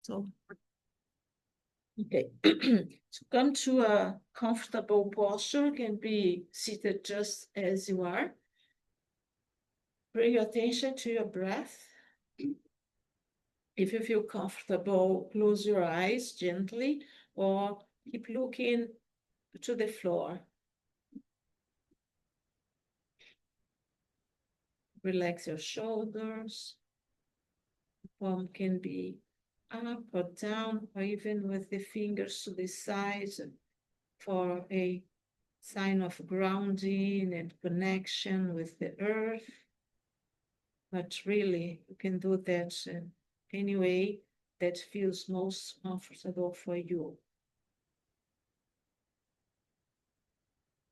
So, okay. To come to a comfortable posture, can be seated just as you are. Bring your attention to your breath. If you feel comfortable, close your eyes gently or keep looking to the floor. Relax your shoulders. The palm can be up or down, or even with the fingers to the sides for a sign of grounding and connection with the earth. But really, you can do that in any way that feels most comfortable for you.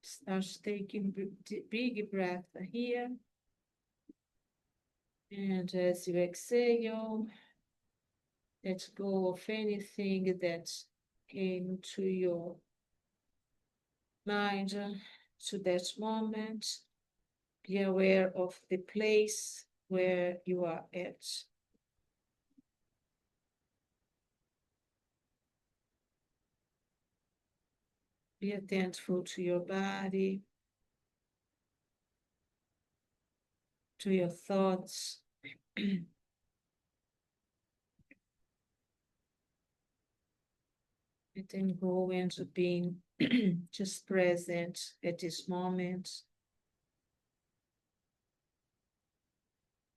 Start taking big breath here. And as you exhale, let go of anything that came to your mind to that moment. Be aware of the place where you are at. Be attentive to your body, to your thoughts. And then go into being just present at this moment.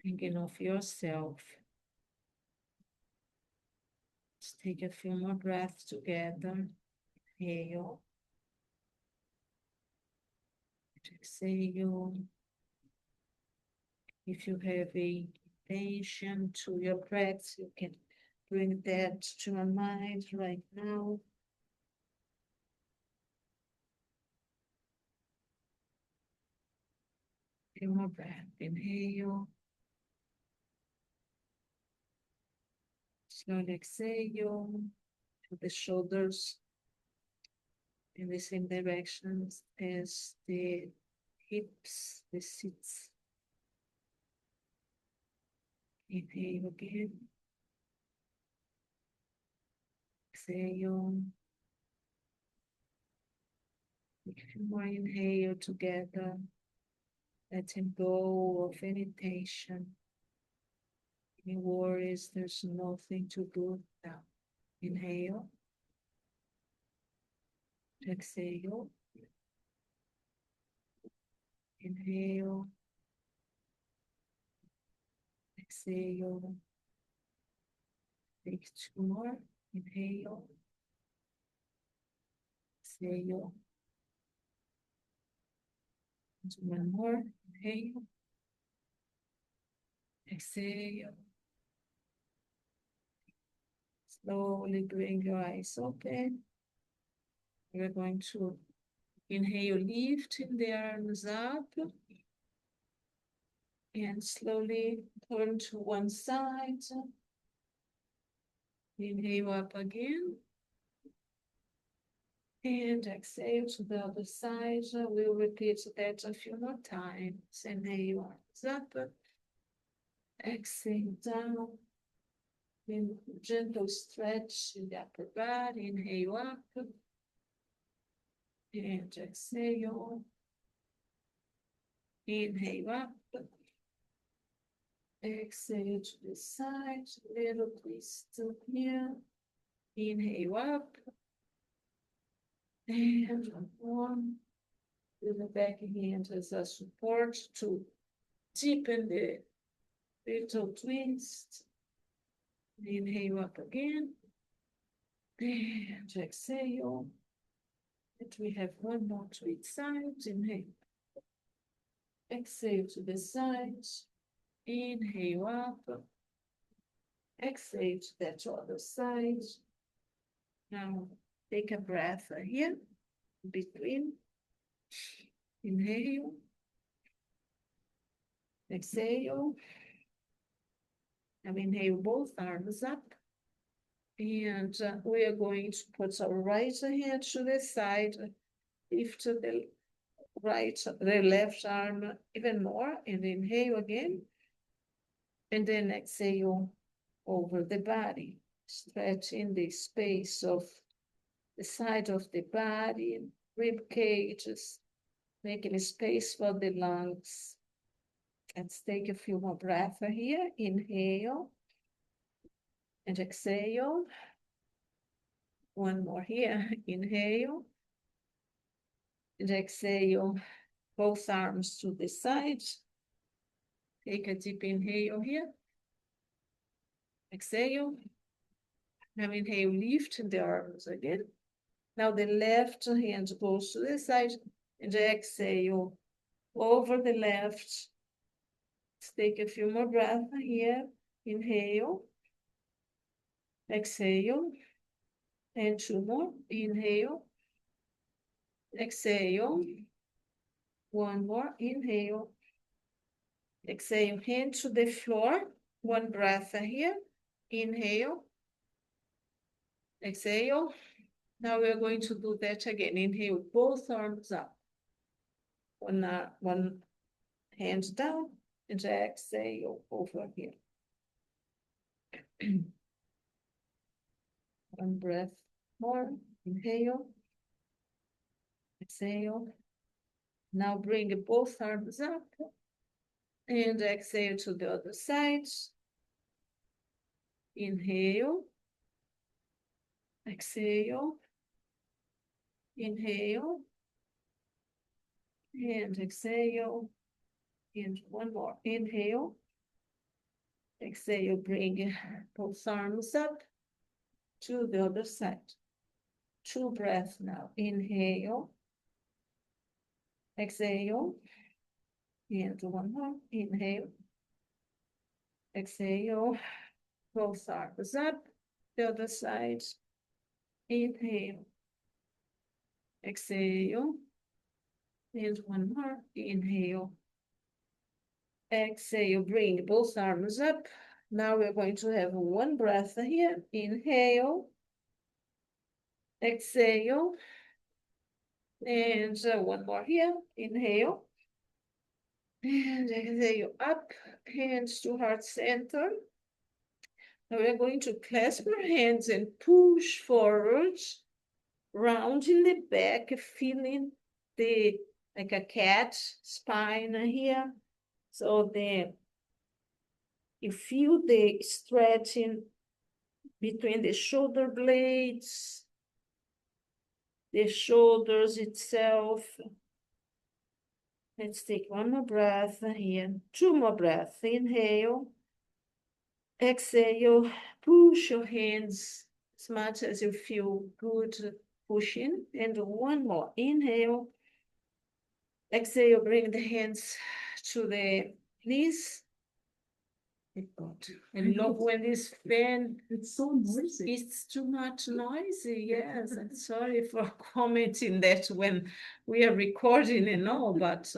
Thinking of yourself. Let's take a few more breaths together. Inhale. Exhale. If you have a attention to your breath, you can bring that to your mind right now. Few more breath. Inhale. Slowly exhale to the shoulders in the same direction as the hips, the seats. Inhale again. Exhale. A few more inhale together. Letting go of any tension, any worries. There's nothing to do now. Inhale. Exhale. Inhale. Exhale. Take two more. Inhale. Exhale. And one more. Inhale. Exhale. Slowly bring your eyes open. We're going to inhale, lifting the arms up. And slowly turn to one side. Inhale up again. And exhale to the other side. We'll repeat that a few more times. Inhale, arms up. Exhale down. Then gentle stretch in the upper body. Inhale up. And exhale. Inhale up. Exhale to the side. Little twist here. Inhale up. And one. With the back hand as a support to deepen the little twist. Inhale up again. And exhale. And we have one more to each side. Inhale. Exhale to the side. Inhale up. Exhale to that other side. Now take a breath here between. Inhale. Exhale. Now inhale both arms up. And we are going to put our right hand to the side, lift the left arm even more, and inhale again. And then exhale over the body. stretching the space of the side of the body, rib cages, making a space for the lungs. Let's take a few more breaths here. Inhale and exhale. One more here. Inhale and exhale. Both arms to the sides. Take a deep inhale here. Exhale. Now inhale, lift the arms again. Now the left hand goes to the side and exhale over the left. Let's take a few more breaths here. Inhale. Exhale. And two more. Inhale. Exhale. One more. Inhale. Exhale. Hand to the floor. One breath here. Inhale. Exhale. Now we're going to do that again. Inhale, both arms up. One hand down and exhale over here. One breath more. Inhale. Exhale. Now bring both arms up and exhale to the other side. Inhale. Exhale. Inhale. And exhale. And one more. Inhale. Exhale. Bring both arms up to the other side. Two breaths now. Inhale. Exhale. And one more. Inhale. Exhale. Both arms up. The other side. Inhale. Exhale. And one more. Inhale. Exhale. Bring both arms up. Now we're going to have one breath here. Inhale. Exhale. And one more here. Inhale. And exhale up. Hands to heart center. Now we're going to clasp our hands and push forward. Round in the back, feeling like a cat spine here. So you feel the stretching between the shoulder blades, the shoulders itself. Let's take one more breath here. Two more breaths. Inhale. Exhale. Push your hands as much as you feel good pushing. And one more. Inhale. Exhale. Bring the hands to the knees. I love when this fan, It's so noisy. it's too much noisy. Yes, I'm sorry for commenting that when we are recording and all, but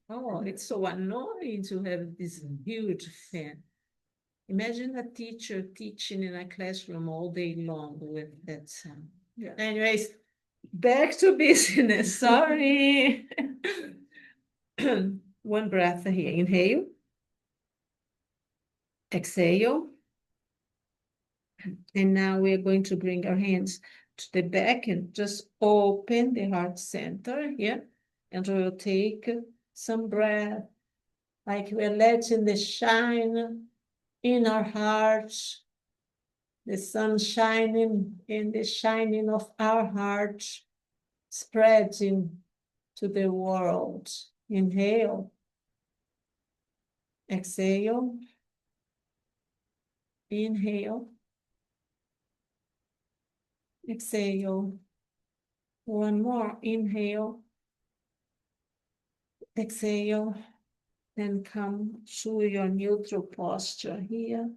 oh, it's so annoying to have this huge fan. Imagine a teacher teaching in a classroom all day long with that sound. Yeah. Anyways, back to business. Sorry. One breath here. Inhale. Exhale. And now we're going to bring our hands to the back and just open the heart center here. And we'll take some breath, like we're letting the shine in our hearts, the sun shining and the shining of our heart spreading to the world. Inhale. Exhale. Inhale. Exhale. One more. Inhale. Exhale. Then come to your neutral posture here.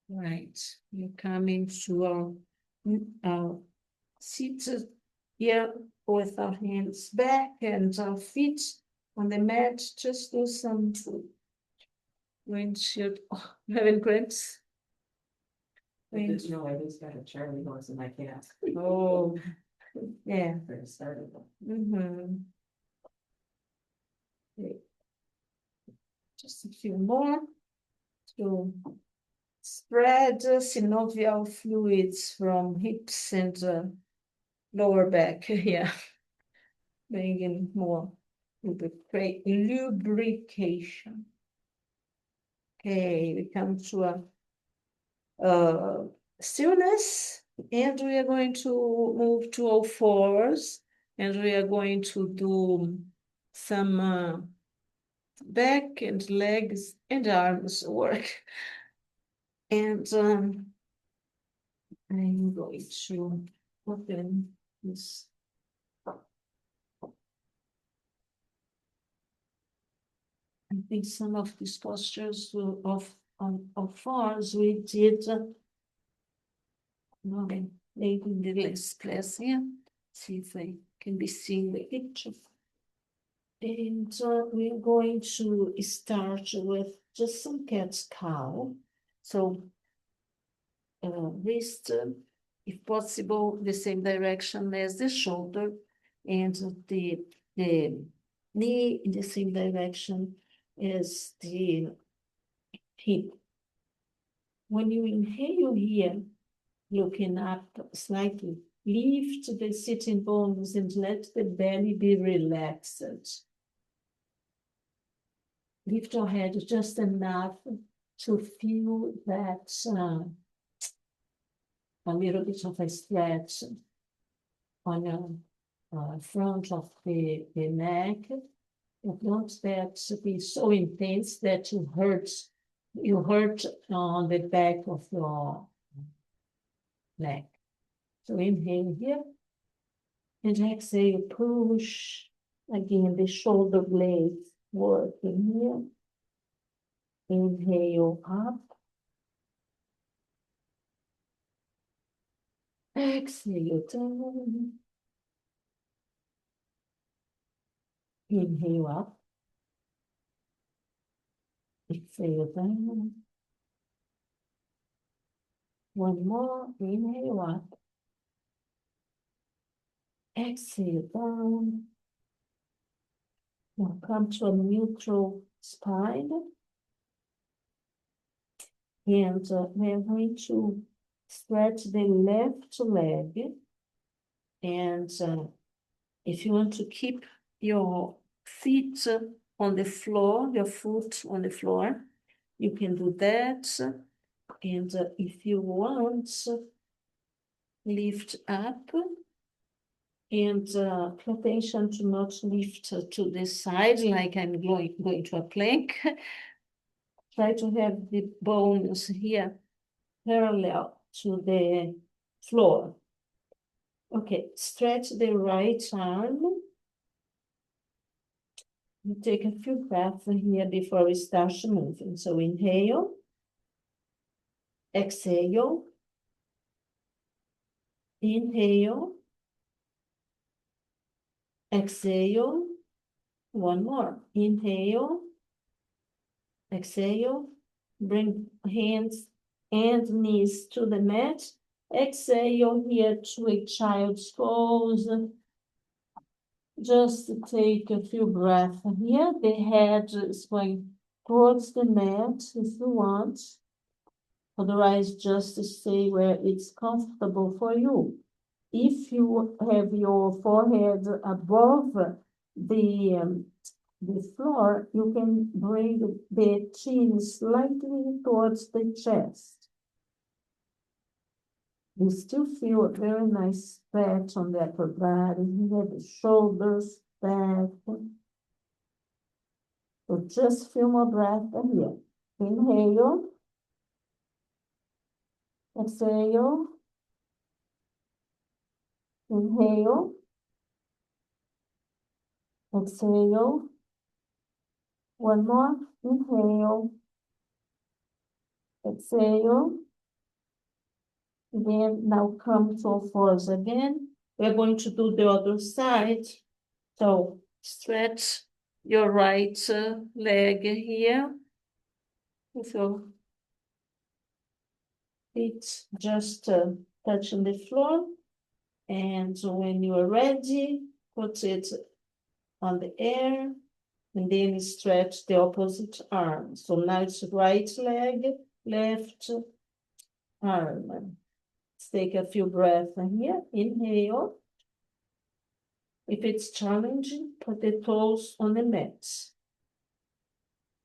Right. You're coming to our seat here with our hands back and our feet on the mat. Just do some windshield. Oh, you having cramps? Did you know I just got a Charlie horse and I can't? Oh, yeah. Started. Mm-hmm. Okay. Just a few more. to spread synovial fluids from hips and lower back. Yeah, bringing more lubrication. Okay, we come to a stillness, and we are going to move to all fours, and we are going to do some back and legs and arms work. And I'm going to open this. I think some of these postures of fours we did maybe in the last class here. See if I can be seeing the picture. And we're going to start with just some cat's cow. So wrist, if possible, the same direction as the shoulder, and the knee in the same direction as the hip. When you inhale here, looking up slightly, lift the sitting bones and let the belly be relaxed. Lift your head just enough to feel that a little bit of a stretch on the front of the neck. You don't that to be so intense that you hurt on the back of your neck. So inhale here, and exhale, push again the shoulder blades working here. Inhale up. Exhale down. Inhale up. Exhale down. One more. Inhale up. Exhale down. Now come to a neutral spine. And we're going to stretch the left leg. And if you want to keep your feet on the floor, your foot on the floor, you can do that. And if you want, lift up. And pay attention to not lift to the side like I'm going to a plank. Try to have the bones here parallel to the floor. Okay, stretch the right arm. You take a few breaths here before we start moving. So inhale, exhale, inhale, exhale, one more. Inhale, exhale, bring hands and knees to the mat. Exhale here to a child's pose. Just take a few breaths here. The head is going towards the mat if you want. Otherwise, just stay where it's comfortable for you. If you have your forehead above the floor, you can bring the chin slightly towards the chest. You still feel a very nice stretch on the upper body, here, the shoulders, back. So just feel more breath here. Inhale. Exhale. Inhale. Exhale. One more. Inhale. Exhale. Then now come to all fours again. We're going to do the other side. So stretch your right leg here. So it's just touching the floor. And when you are ready, put it on the air And then stretch the opposite arm. So now it's right leg, left arm. Let's take a few breaths here. Inhale. If it's challenging, put the toes on the mat.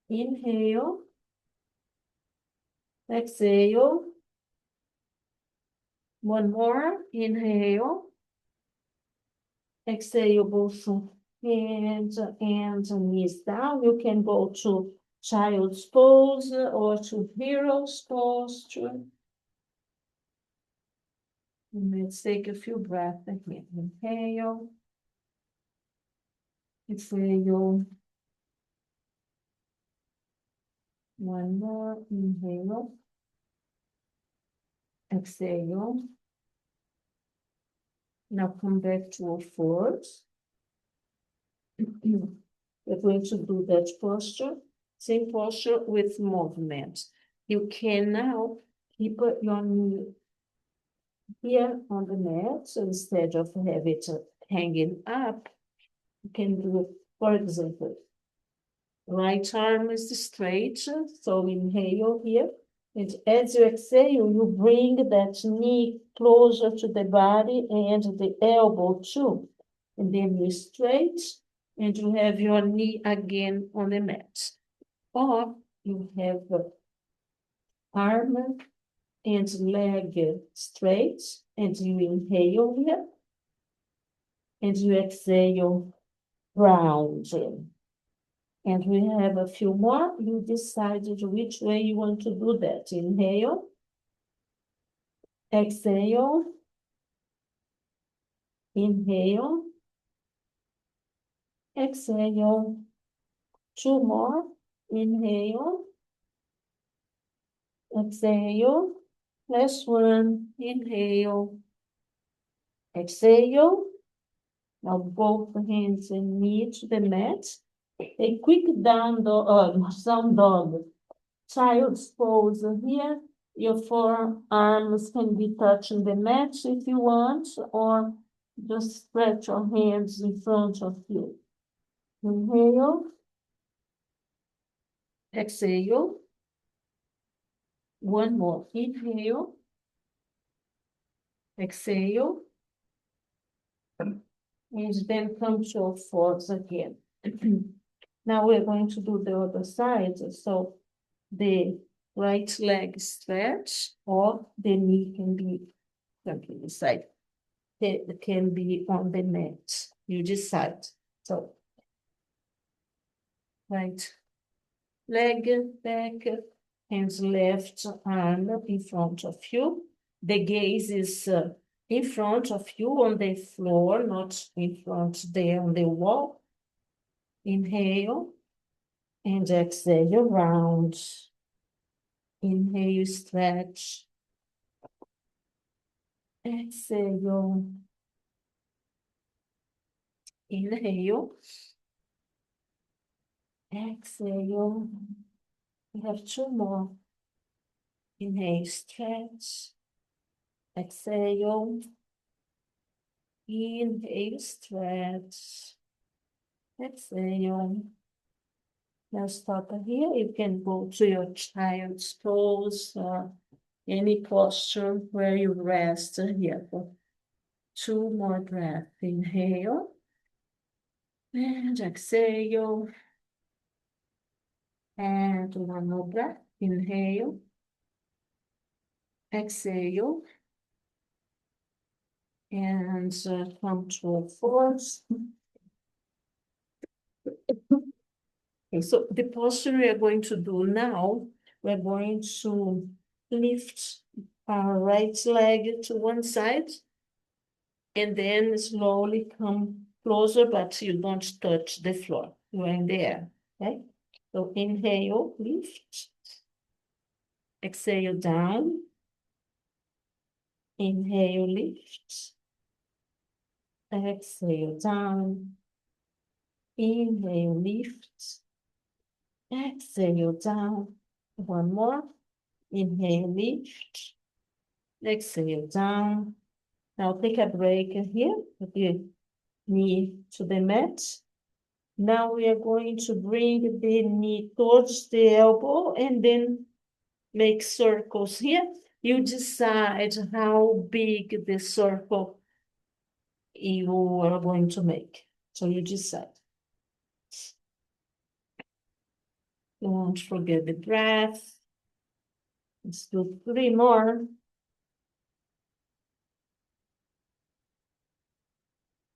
Inhale. Exhale. One more. Inhale. Exhale, both hands and knees down. You can go to child's pose or to hero's posture. And let's take a few breaths again. Inhale. Exhale. One more. Inhale. Exhale. Now come back to a forward. We're going to do that posture, same posture with movement. You can now keep your knee here on the mat, so instead of have it hanging up, you can do, for example, right arm is straight, so inhale here, and as you exhale, you bring that knee closer to the body and the elbow too, and then you straight, and you have your knee again on the mat. Or you have arm and leg straight, and you inhale here, and you exhale round. And we have a few more. You decided which way you want to do that. Inhale, exhale, inhale, exhale. Two more. Inhale, exhale. Last one. Inhale, exhale. Now both hands and knee to the mat. A quick down dog. Child's pose here. Your forearms can be touching the mat if you want, or just stretch your hands in front of you. Inhale. Exhale. One more. Inhale. Exhale. And then come to a force again. Now we're going to do the other side. So the right leg stretch, or the knee can be completely side. It can be on the mat. You decide. So right leg back, hands left arm in front of you. The gaze is in front of you on the floor, not in front there on the wall. Inhale and exhale round. Inhale, stretch. Exhale. Inhale. Exhale. We have two more. Inhale, stretch. Exhale. Inhale, stretch. Exhale. Now stop here. You can go to your child's pose, any posture where you rest here. For two more breaths. Inhale. And exhale. And one more breath. Inhale. Exhale. And come to a force. Okay, so the posture we are going to do now, we're going to lift our right leg to one side and then slowly come closer, but you don't touch the floor. You're in the air, okay? So inhale, lift. Exhale down. Inhale, lift. Exhale down. Inhale, lift. Exhale down. One more. Inhale, lift. Exhale down. Now take a break here. Put your knee to the mat. Now we are going to bring the knee towards the elbow and then make circles here. You decide how big the circle you are going to make. So you decide. Don't forget the breath. Let's do 3 more.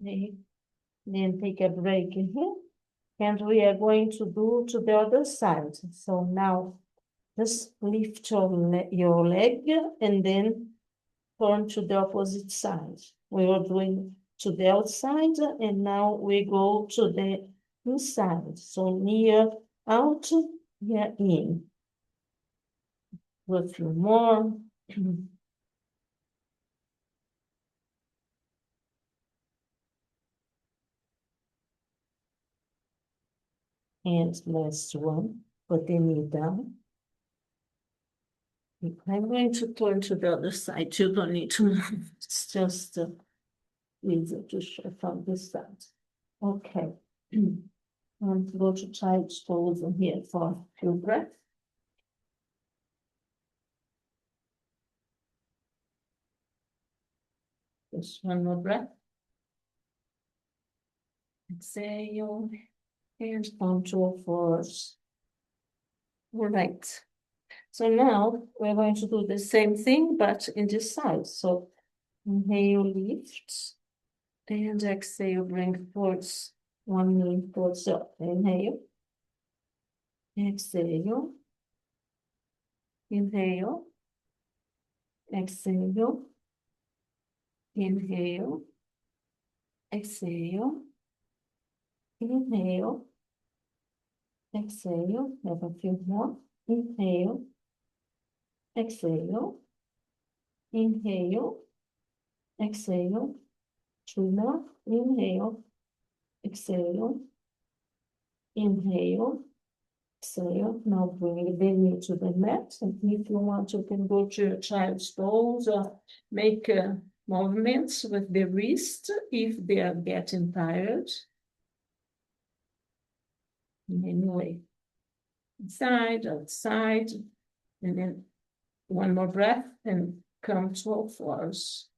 Okay. Then take a break here. And we are going to do to the other side. So now just lift your leg and then turn to the opposite side. We are doing to the outside and now we go to the inside. So near out, here in. Do a few more. And last one, put the knee down. I'm going to turn to the other side. You don't need to move. It's just easy to show from this side. Okay. And go to child's pose here for a few breaths. Just one more breath. Exhale and come to a force. All right. So now we're going to do the same thing, but in this side. So inhale, lift, and exhale, bring force. One knee towards up. Inhale. Exhale. Inhale. Exhale. Inhale. Exhale. Inhale. Exhale. Have a few more. Inhale. Exhale. Inhale. Exhale. 2 more. Inhale. Exhale. Inhale. Exhale. Now bring the knee to the mat. And if you want, you can go to your child's pose or make movements with the wrist if they are getting tired. Anyway, inside, outside, and then one more breath and come to all fours.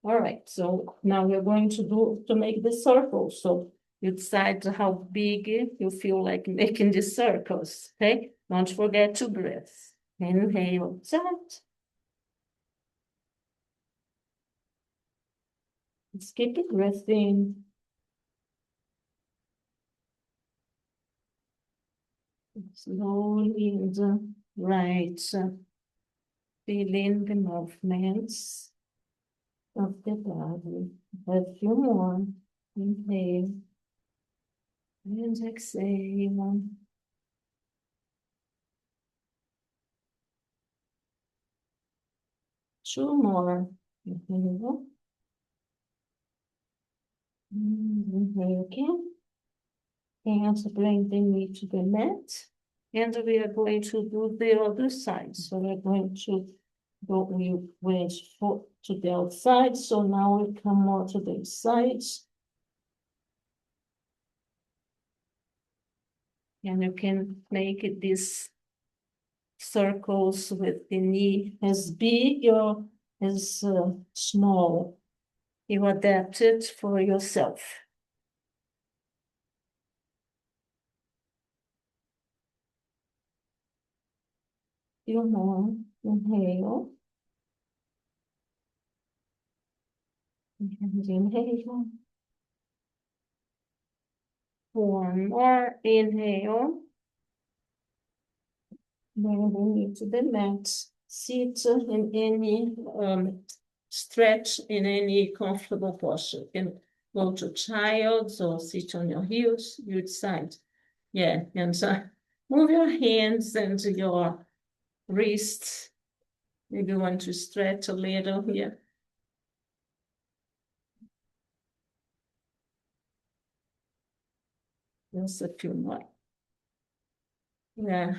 All right, so now we're going to make the circle. So you decide how big you feel like making the circles, okay? Don't forget to breathe. Inhale, out. Let's keep it breathing. Slowly in the right, feeling the movements of the body. A few more. Inhale and exhale. Two more. Inhale. Inhale again. And bring the knee to the mat. And we are going to do the other side. So we're going to go, we went to the outside. So now we come more to the sides. And you can make these circles with the knee as big or as small. You adapt it for yourself. Few more. Inhale. And inhale. One more. Inhale. Bring the knee to the mat. Sit in any stretch in any comfortable posture. You can go to child's or sit on your heels. You decide. Yeah, and move your hands and your wrists. Maybe you want to stretch a little here. Just a few more. Yeah,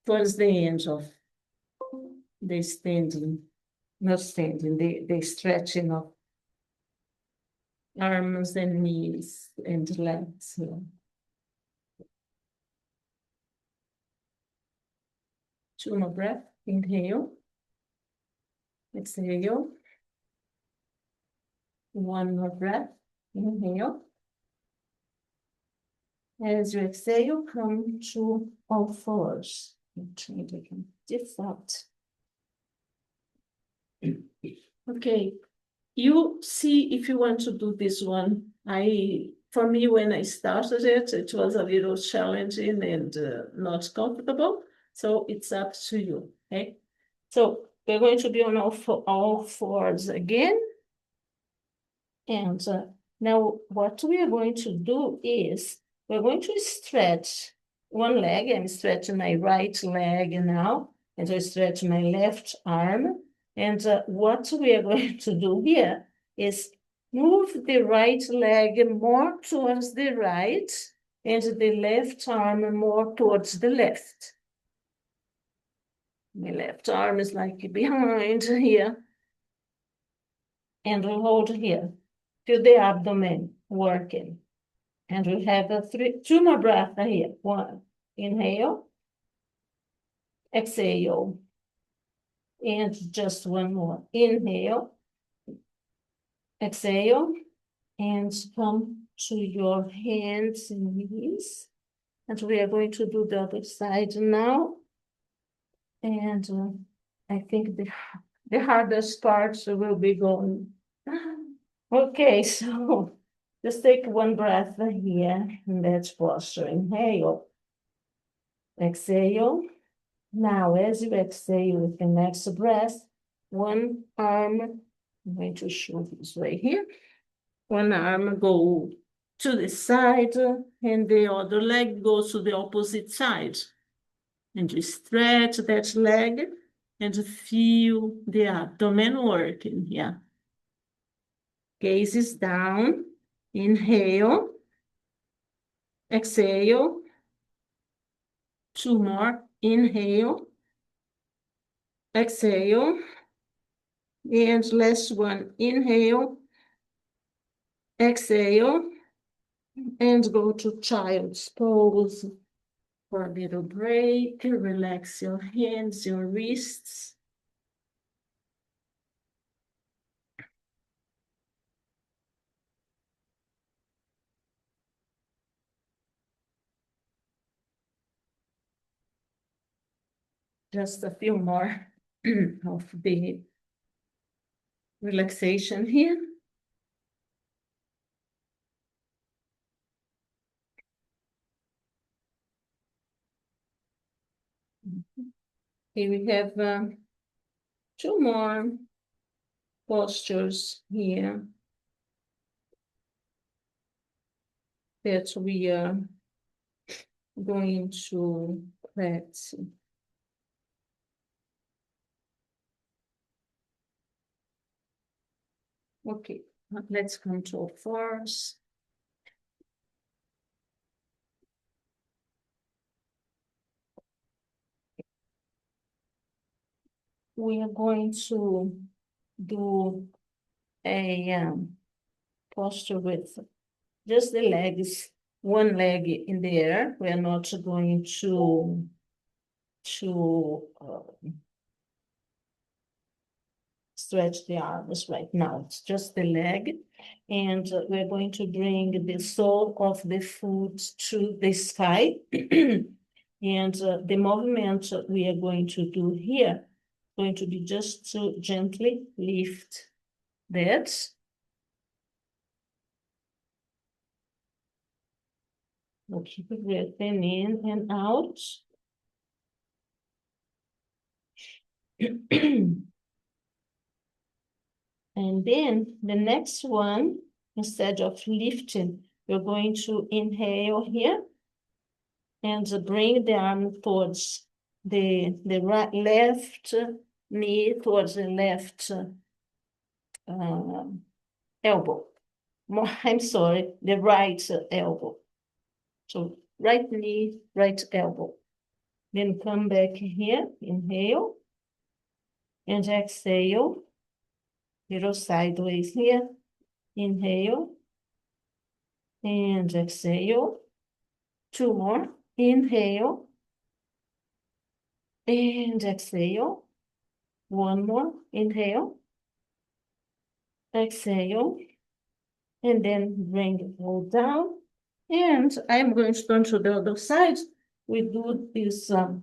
towards the end of the standing, not standing, the stretching of arms and knees and legs here. 2 more breath, inhale. Exhale. 1 more breath, inhale. As you exhale, come to all fours. Try to get this out. Okay, you see if you want to do this one. For me, when I started it, it was a little challenging and not comfortable. So it's up to you, okay? So we're going to be on all fours again. And now what we are going to do is we're going to stretch one leg. I'm stretching my right leg now, and I stretch my left arm. And what we are going to do here is move the right leg more towards the right and the left arm more towards the left. My left arm is like behind here. And we hold here. Feel the abdomen working. And we have 2 more breaths here. 1, inhale. Exhale. And just 1 more. Inhale. Exhale. And come to your hands and knees. And we are going to do the other side now. And I think the hardest parts will be going. Okay, so just take 1 breath here in that posture. Inhale. Exhale. Now, as you exhale with the next breath, 1 arm, I'm going to show this right here. 1 arm go to the side and the other leg goes to the opposite side. And you stretch that leg and feel the abdomen working here. Gaze is down. Inhale. Exhale. 2 more. Inhale. Exhale. And last one. Inhale. Exhale. And go to child's pose for a little break. Relax your hands, your wrists. Just a few more of the relaxation here. Here we have 2 more postures here that we are going to practice. Okay, let's come to all fours. We are going to do a posture with just the legs, 1 leg in the air. We are not going to stretch the arms right now. It's just the leg. And we're going to bring the sole of the foot to the sky. And the movement we are going to do here is going to be just to gently lift that. We'll keep breathing in and out. And then the next one, instead of lifting, we're going to inhale here and bring the arm towards the right, left knee towards the left elbow. I'm sorry, the right elbow. So right knee, right elbow. Then come back here, inhale and exhale. Little sideways here. Inhale and exhale. 2 more. Inhale. And exhale. 1 more. Inhale. Exhale. And then bring it all down. And I'm going to turn to the other side. We do this, the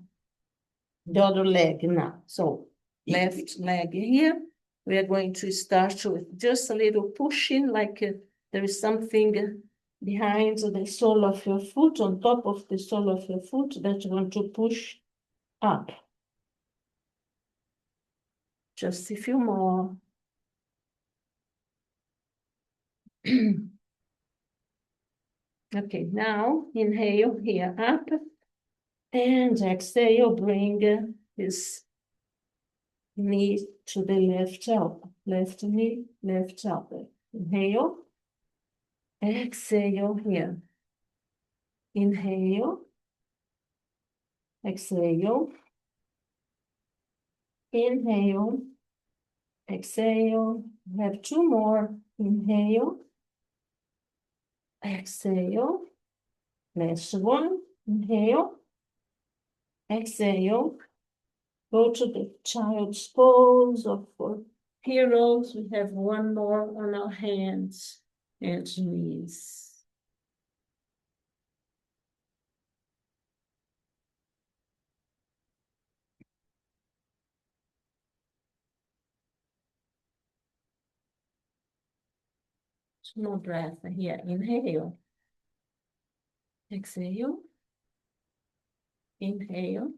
other leg now. So left leg here. We are going to start with just a little pushing, like there is something behind the sole of your foot, on top of the sole of your foot, that you want to push up. Just a few more. Okay, now inhale here up, and exhale, bring this knee to the left elbow. Left knee, left elbow. Inhale. Exhale here. Inhale. Exhale. Inhale. Exhale. We have 2 more. Inhale. Exhale. Last one. Inhale. Exhale. Go to the child's pose or for heroes. We have 1 more on our hands and knees. More breath here. Inhale. Exhale. Inhale.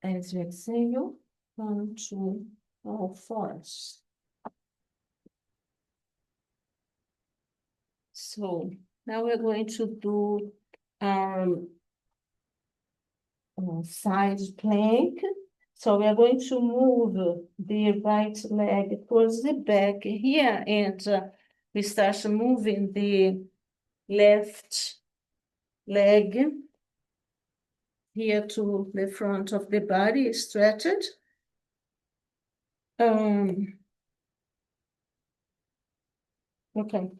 As you exhale, come to all fours. So now we're going to do side plank. So we are going to move the right leg towards the back here, and we start moving the left leg here to the front of the body, stretched. Okay,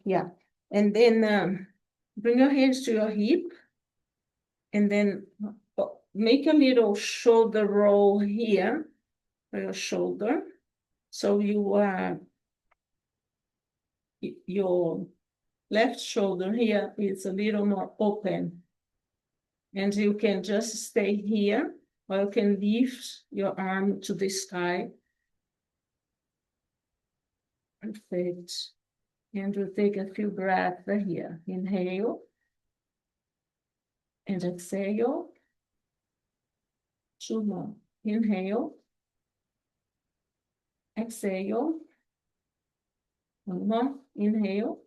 yeah. And then bring your hands to your hip, and then make a little shoulder roll here for your shoulder. So you are, your left shoulder here is a little more open. And you can just stay here, or you can lift your arm to the sky. Perfect. And we'll take a few breaths here. Inhale. And exhale. 2 more. Inhale. Exhale. 1 more. Inhale.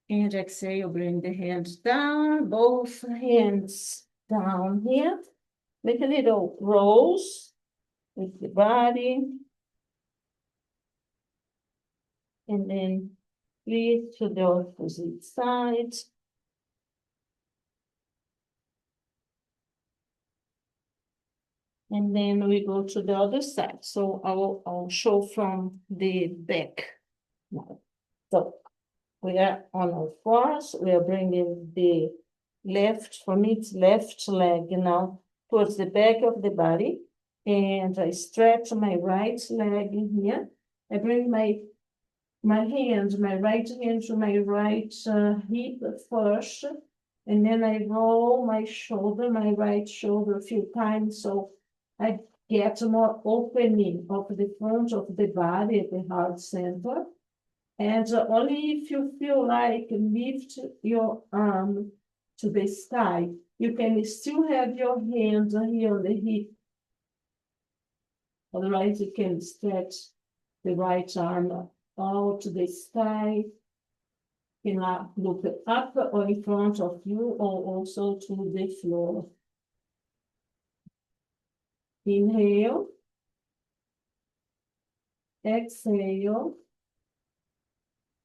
And exhale, bring the hands down, both hands down here. Make a little rolls with the body. And then breathe to the opposite side. And then we go to the other side. So I'll show from the back now. So we are on all fours. We are bringing the left, for me it's left leg now, towards the back of the body. And I stretch my right leg in here. I bring my right hand to my right hip first. And then I roll my shoulder, my right shoulder a few times. So I get more opening of the front of the body at the heart center. And only if you feel like lift your arm to the sky, you can still have your hand here on the hip. Otherwise, you can stretch the right arm out to the sky. You can look up or in front of you, or also to the floor. Inhale. Exhale.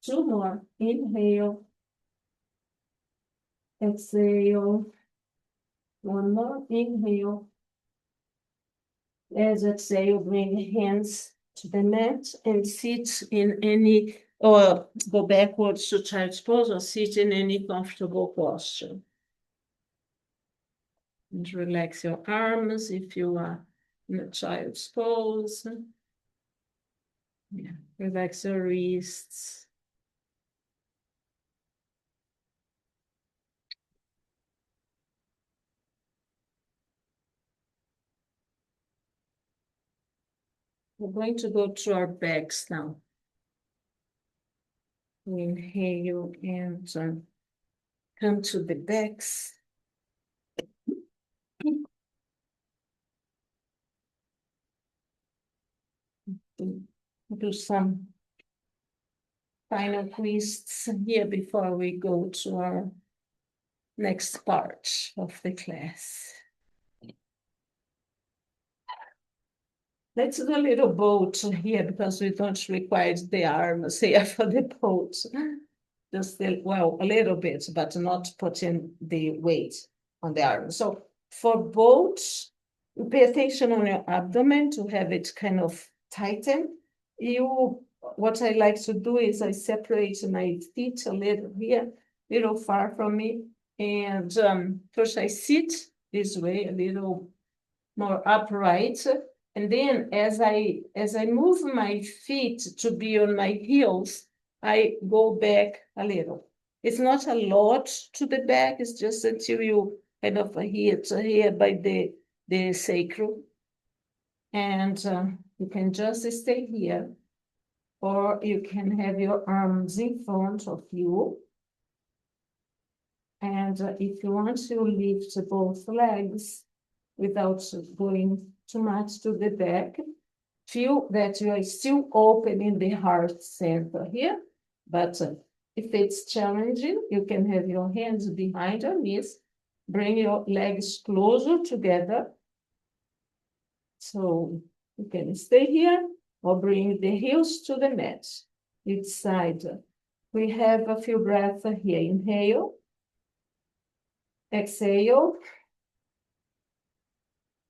2 more. Inhale. Exhale. 1 more. Inhale. As exhale, bring hands to the mat and sit in any or go backwards to child's pose or sit in any comfortable posture. And relax your arms if you are in a child's pose. Yeah, relax your wrists. We're going to go to our backs now. Inhale and come to the backs. Do some final twists here before we go to our next part of the class. Let's do a little boat here because we don't require the arms here for the boat. Just well, a little bit, but not putting the weight on the arm. So for boat, pay attention on your abdomen to have it kind of tighten. What I like to do is I separate my feet a little here, a little far from me. And first I sit this way, a little more upright. And then as I move my feet to be on my heels, I go back a little. It's not a lot to the back, it's just until you kind of hit here by the sacrum. And you can just stay here, or you can have your arms in front of you. And if you want to lift both legs without going too much to the back, feel that you are still open in the heart center here. But if it's challenging, you can have your hands behind your knees, bring your legs closer together. So you can stay here or bring the heels to the mat, each side. We have a few breaths here. Inhale, exhale,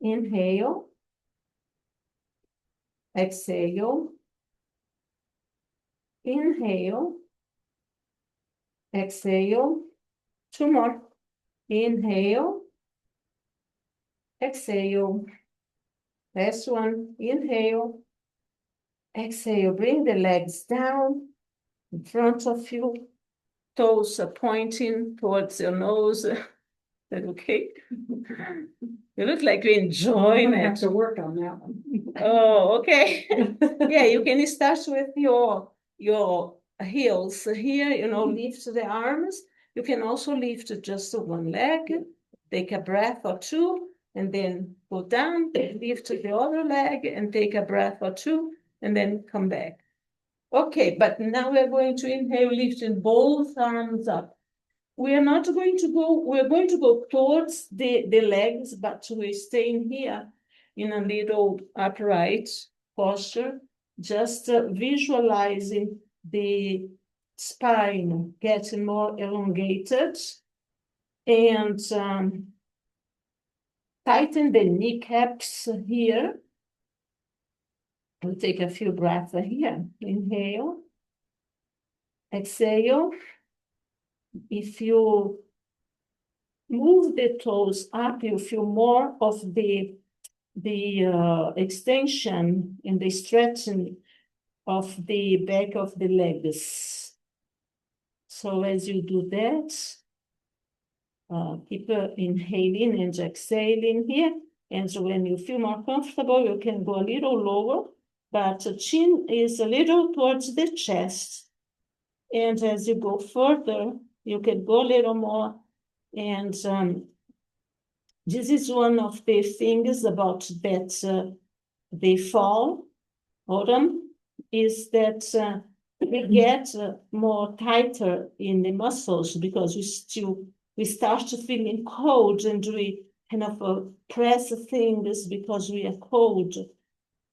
inhale, exhale, inhale, exhale, two more. Inhale, exhale. Last one, inhale, exhale. Bring the legs down in front of you. Toes are pointing towards your nose. Is that okay? You look like you're enjoying I have it. to work on that one. Oh, okay. Yeah, you can start with your heels here, lift the arms. You can also lift just one leg, take a breath or two, and then go down, lift the other leg, and take a breath or two, and then come back. Okay, but now we're going to inhale, lifting both arms up. We're going to go towards the legs, but we're staying here in a little upright posture, just visualizing the spine getting more elongated, and tighten the kneecaps here. We'll take a few breaths here. Inhale, exhale. If you move the toes up, you feel more of the extension and the stretching of the back of the legs. So as you do that, keep inhaling and exhaling here. And so when you feel more comfortable, you can go a little lower, but chin is a little towards the chest. And as you go further, you can go a little more. And this is one of the things about that the fall, autumn, is that we get more tighter in the muscles because we start feeling cold, and we kind of press things because we are cold.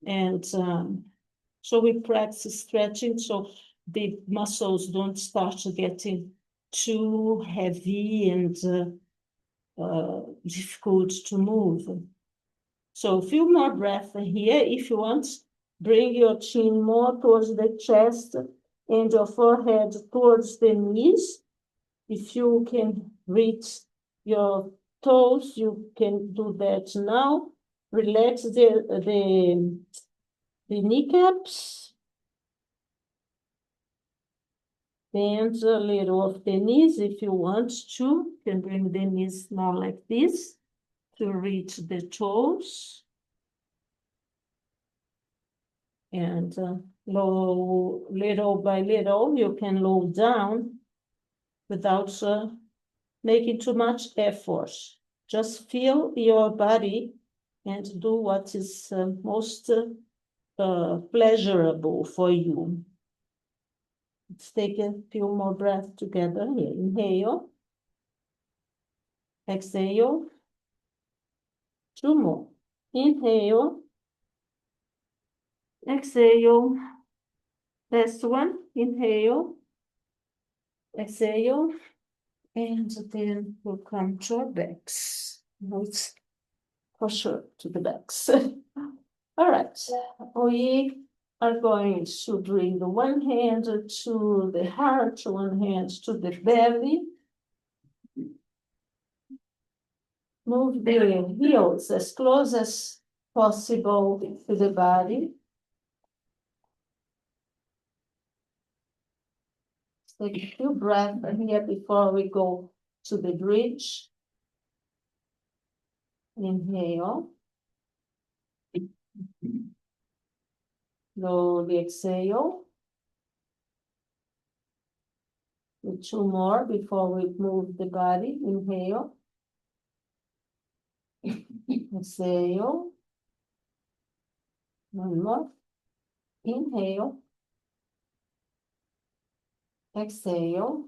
And so we practice stretching so the muscles don't start getting too heavy and difficult to move. So a few more breaths here. If you want, bring your chin more towards the chest and your forehead towards the knees. If you can reach your toes, you can do that now. Relax the kneecaps. Bend a little of the knees if you want to. You can bring the knees more like this to reach the toes. And low, little by little, you can lower down without making too much effort. Just feel your body and do what is most pleasurable for you. Let's take a few more breaths together here. Inhale. Exhale. 2 more. Inhale. Exhale. Last one. Inhale. Exhale. And then we'll come to our backs. Now it's for sure to the backs. All right. We are going to bring the one hand to the heart, one hand to the belly. Move the heels as close as possible to the body. Take a few breaths here before we go to the bridge. Inhale. Slowly exhale. 2 more before we move the body. Inhale. Exhale. 1 more. Inhale. Exhale.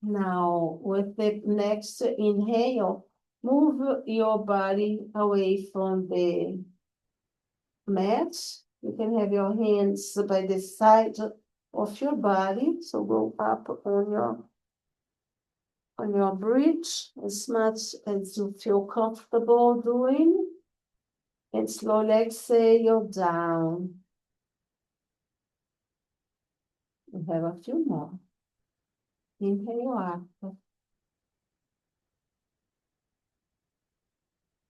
Now, with the next inhale, move your body away from the mat. You can have your hands by the side of your body. So go up on your bridge as much as you feel comfortable doing. And slowly exhale down. We have a few more. Inhale up.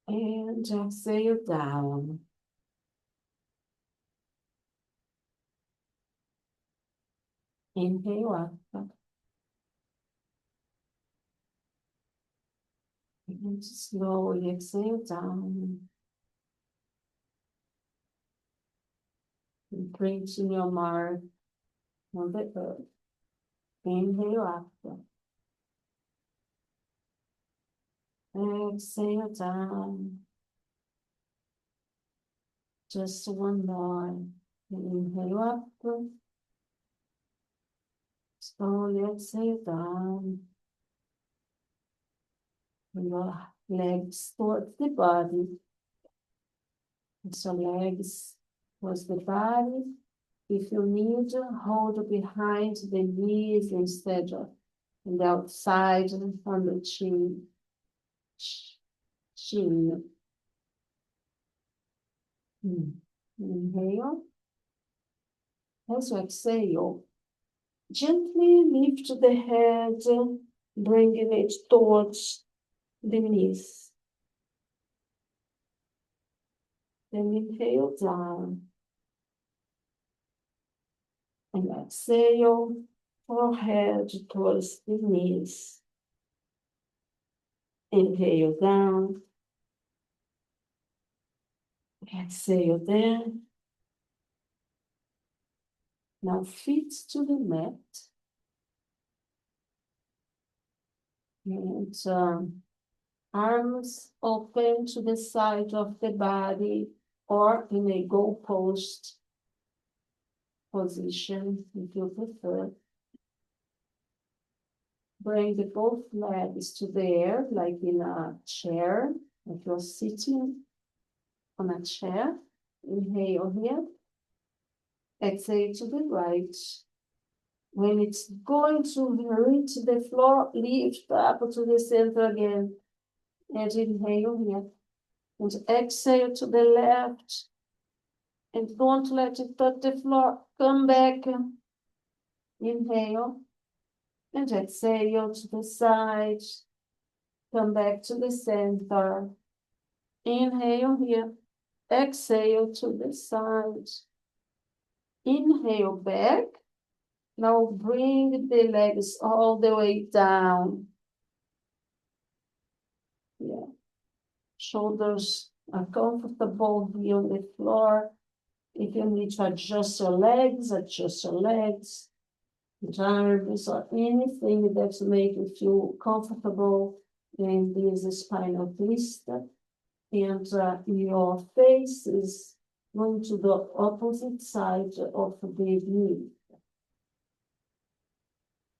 And exhale down. Inhale up. And slowly exhale down. Imprinting your mark on the earth. Inhale up. Exhale down. Just 1 more. Inhale up. Slowly exhale down. Your legs towards the body. So legs towards the body. If you need, hold behind the knees instead of on the outside on the chin. Inhale. As you exhale, gently lift the head, bringing it towards the knees. Then inhale down. And exhale, forehead towards the knees. Inhale down. Exhale down. Now feet to the mat. And arms open to the side of the body or in a goalpost position if you prefer. Bring the both legs to the air like in a chair, if you're sitting on a chair. Inhale here. Exhale to the right. When it's going to reach the floor, lift up to the center again. And inhale here. And exhale to the left. And don't let it touch the floor. Come back. Inhale. And exhale to the side. Come back to the center. Inhale here. Exhale to the side. Inhale back. Now bring the legs all the way down. Yeah. Shoulders are comfortable here on the floor. If you need to adjust your legs, adjust your legs. Arms or anything that make you feel comfortable in this spinal twist. And your face is going to the opposite side of the knee.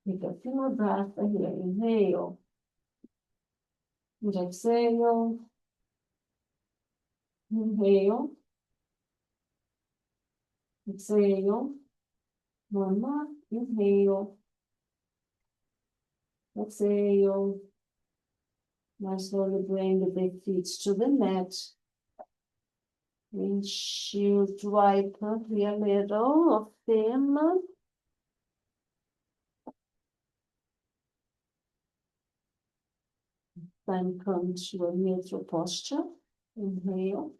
Take a few breaths here. Inhale. And exhale. Inhale. Exhale. One more. Inhale. Exhale. Now slowly bring the big feet to the mat. Windshield wiper here, little of them. Then come to a neutral posture. Inhale.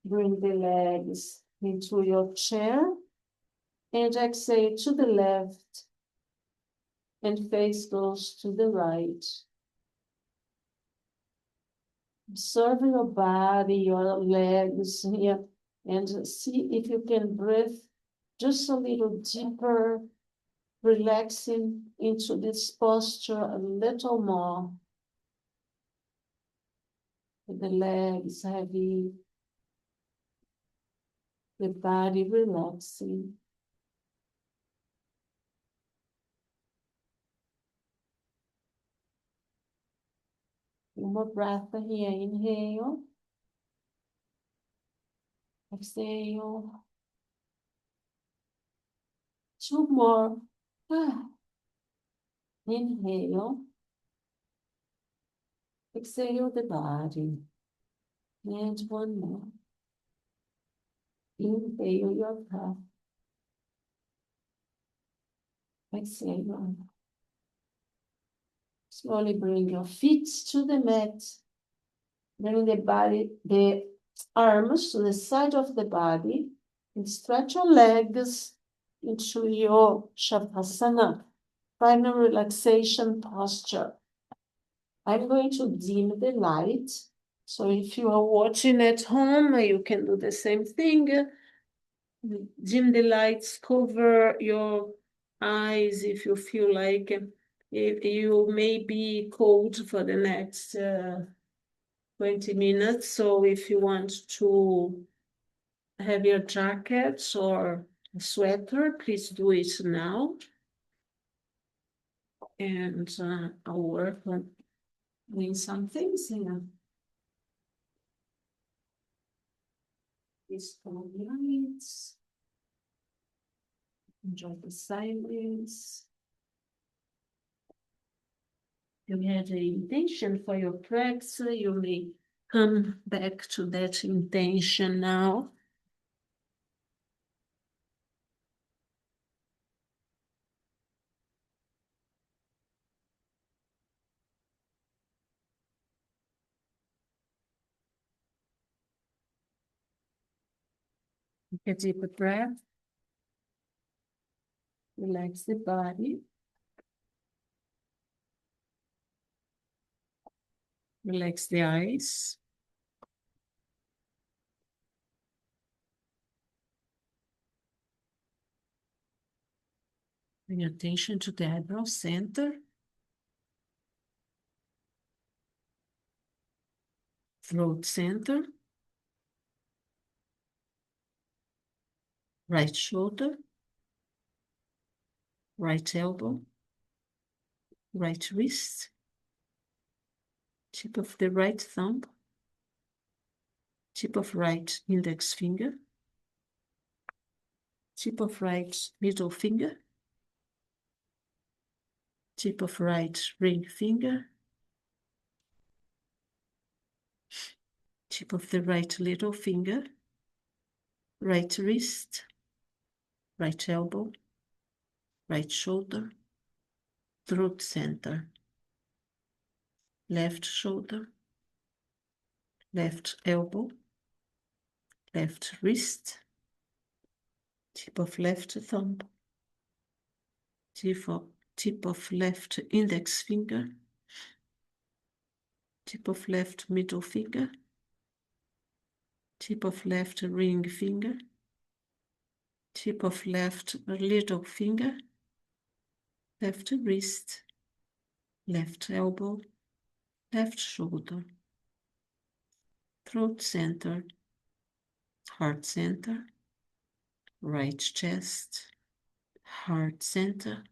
Bring the legs into your chair. And exhale to the left. And face goes to the right. Observe your body, your legs here. And see if you can breathe just a little deeper, relaxing into this posture a little more. The legs heavy, the body relaxing. One more breath here. Inhale. Exhale. Two more. Inhale. Exhale the body. And one more. Inhale your breath. Exhale. Slowly bring your feet to the mat. Bring the body, the arms to the side of the body. And stretch your legs into your Shavasana, final relaxation posture. I'm going to dim the light. So if you are watching at home, you can do the same thing. Dim the lights, cover your eyes if you feel like if you may be cold for the next 20 minutes. So if you want to have your jackets or a sweater, please do it now. And I'll work on doing some things here. Peaceful nights. Enjoy the silence. You had an intention for your practice, you may come back to that intention now. Take a deeper breath. Relax the body. Relax the eyes. Bring attention to the eyebrow center. Throat center. Right shoulder. Right elbow. Right wrist. Tip of the right thumb. Tip of right index finger. Tip of right middle finger. Tip of right ring finger. Tip of the right little finger. Right wrist. Right elbow. right shoulder, throat center, left shoulder, left elbow, left wrist, tip of left thumb, tip of left index finger, tip of left middle finger, tip of left ring finger, tip of left little finger, left wrist, left elbow, left shoulder, throat center, heart center, right chest, heart center,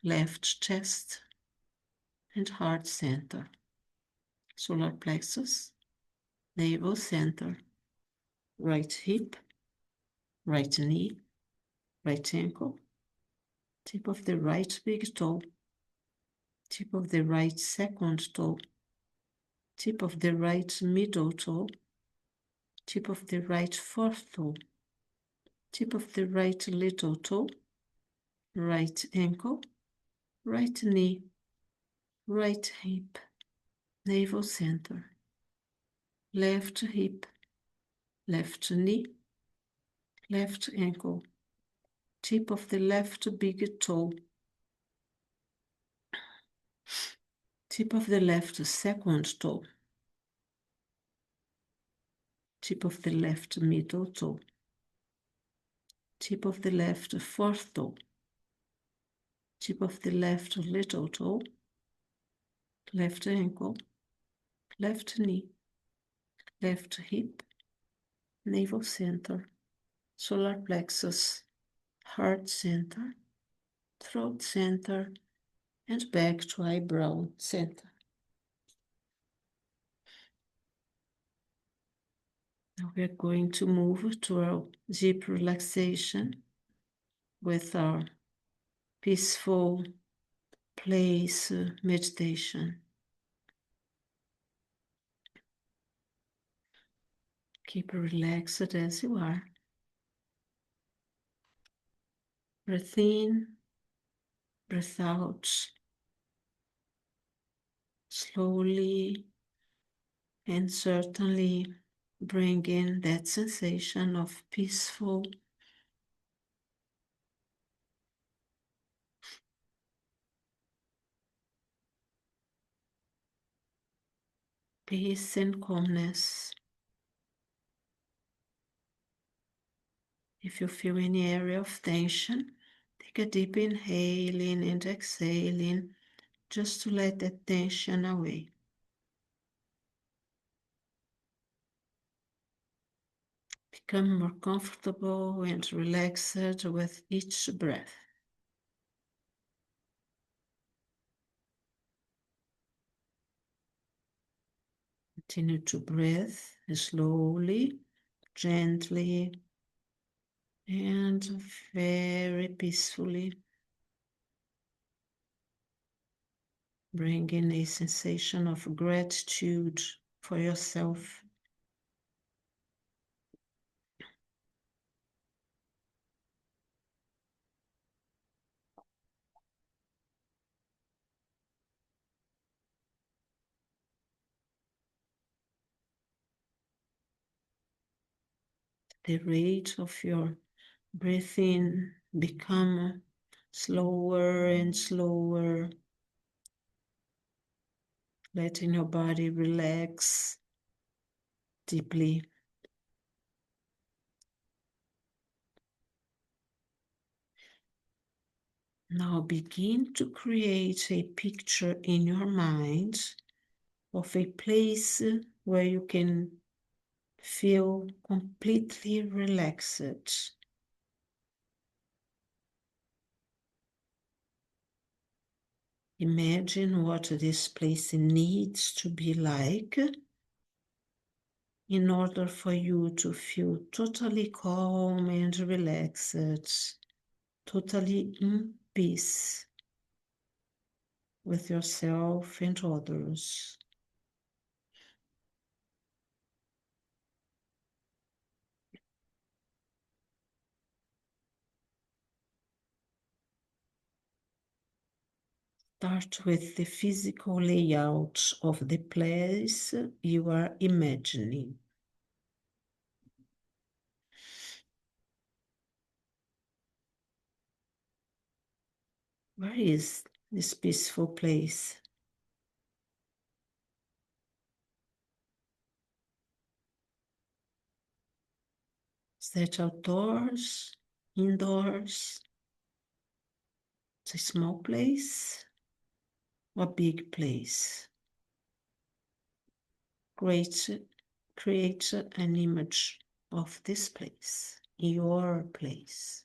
left chest, and heart center, solar plexus, navel center, right hip, right knee, right ankle, tip of the right big toe, tip of the right second toe, tip of the right middle toe, tip of the right fourth toe, tip of the right little toe, right ankle, right knee, right hip, navel center, left hip, left knee, left ankle, tip of the left big toe, tip of the left second toe, tip of the left middle toe, tip of the left fourth toe, tip of the left little toe, left ankle, left knee, left hip, navel center, solar plexus, heart center, throat center, and back to eyebrow center. Now we're going to move to our deep relaxation with our peaceful place meditation. Keep relaxed as you are. Breathe in, breathe out, slowly and certainly bring in that sensation of peaceful, peace and calmness. If you feel any area of tension, take a deep inhale in and exhale in, just to let that tension away. Become more comfortable and relaxed with each breath. Continue to breathe slowly, gently, and very peacefully. Bring in a sensation of gratitude for yourself. The rate of your breathing become slower and slower, letting your body relax deeply. Now begin to create a picture in your mind of a place where you can feel completely relaxed. Imagine what this place needs to be like in order for you to feel totally calm and relaxed, totally in peace with yourself and others. Start with the physical layout of the place you are imagining. Where is this peaceful place? Is that outdoors, indoors? It's a small place or big place? Create an image of this place, your place.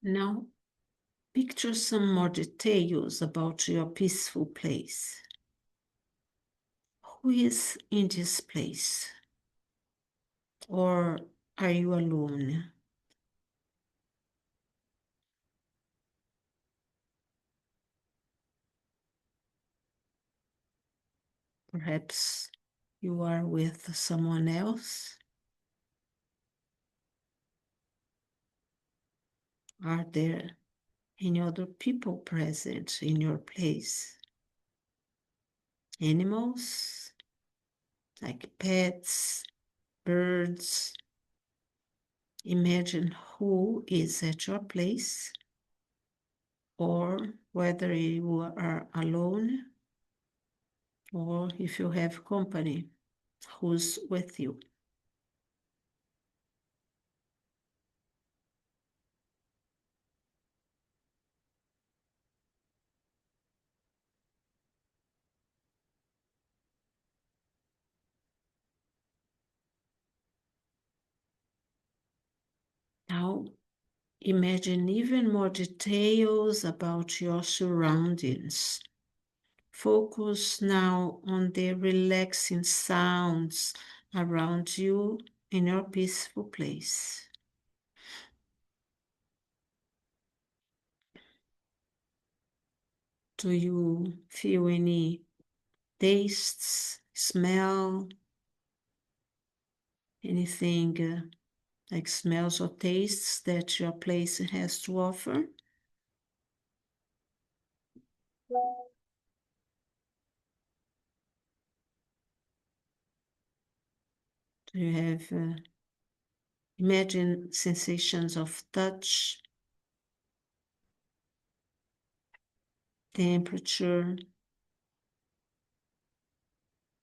Now, picture some more details about your peaceful place. Who is in this place? Or are you alone? Perhaps you are with someone else? Are there any other people present in your place? Animals, like pets, birds. Imagine who is at your place, or whether you are alone, or if you have company, who's with you. Now, imagine even more details about your surroundings. Focus now on the relaxing sounds around you in your peaceful place. Do you feel any tastes, smell, anything like smells or tastes that your place has to offer? Do you have imagine sensations of touch, temperature,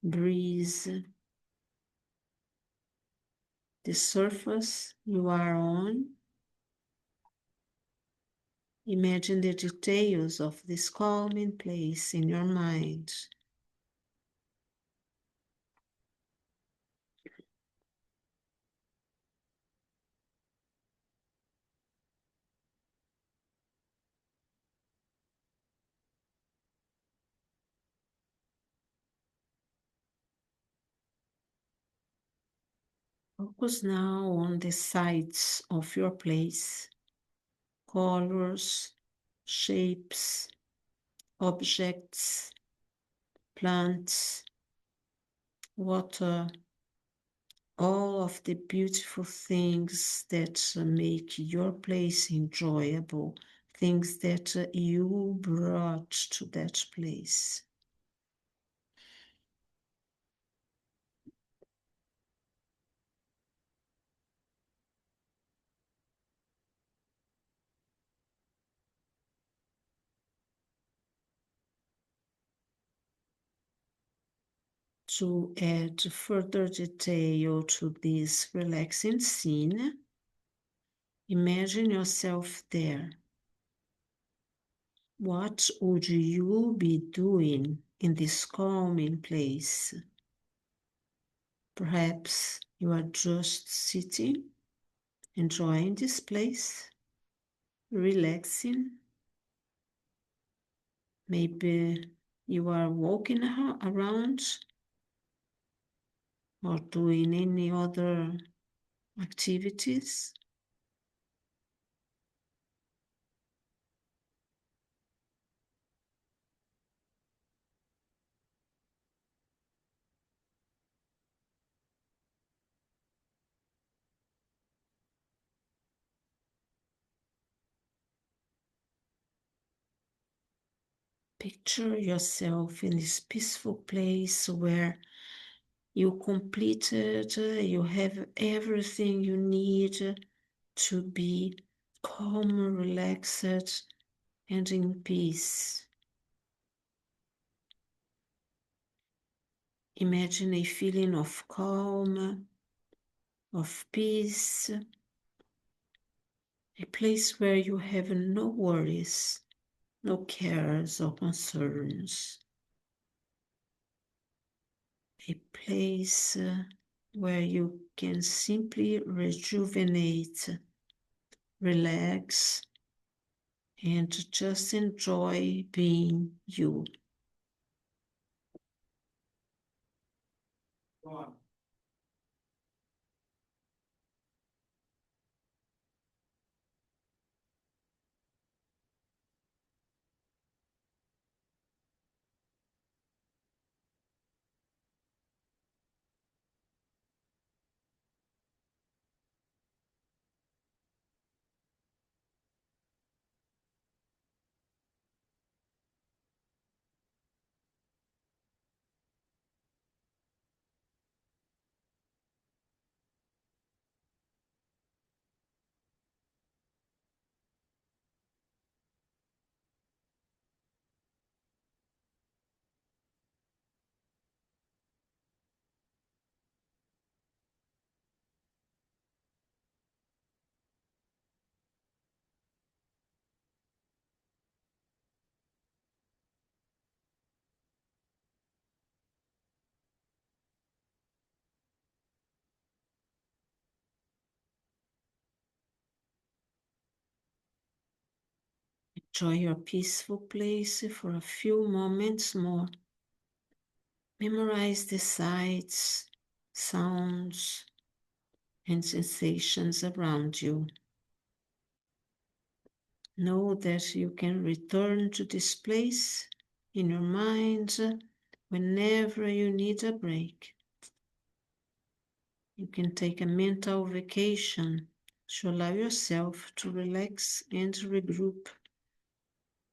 breeze, the surface you are on? Imagine the details of this calming place in your mind. Focus now on the sides of your place, colors, shapes, objects, plants, water, all of the beautiful things that make your place enjoyable, things that you brought to that place. To add further detail to this relaxing scene, imagine yourself there. What would you be doing in this calming place? Perhaps you are just sitting, enjoying this place. relaxing. Maybe you are walking around or doing any other activities. Picture yourself in this peaceful place where you completed, you have everything you need to be calm, relaxed, and in peace. Imagine a feeling of calm, of peace, a place where you have no worries, no cares or concerns. A place where you can simply rejuvenate, relax, and just enjoy being you. Enjoy your peaceful place for a few moments more. Memorize the sights, sounds, and sensations around you. Know that you can return to this place in your mind whenever you need a break. You can take a mental vacation to allow yourself to relax and regroup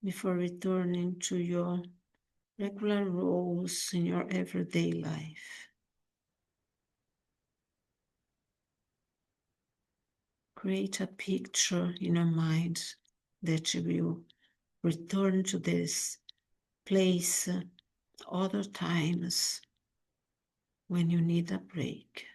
before returning to your regular roles in your everyday life. Create a picture in your mind that you will return to this place other times when you need a break.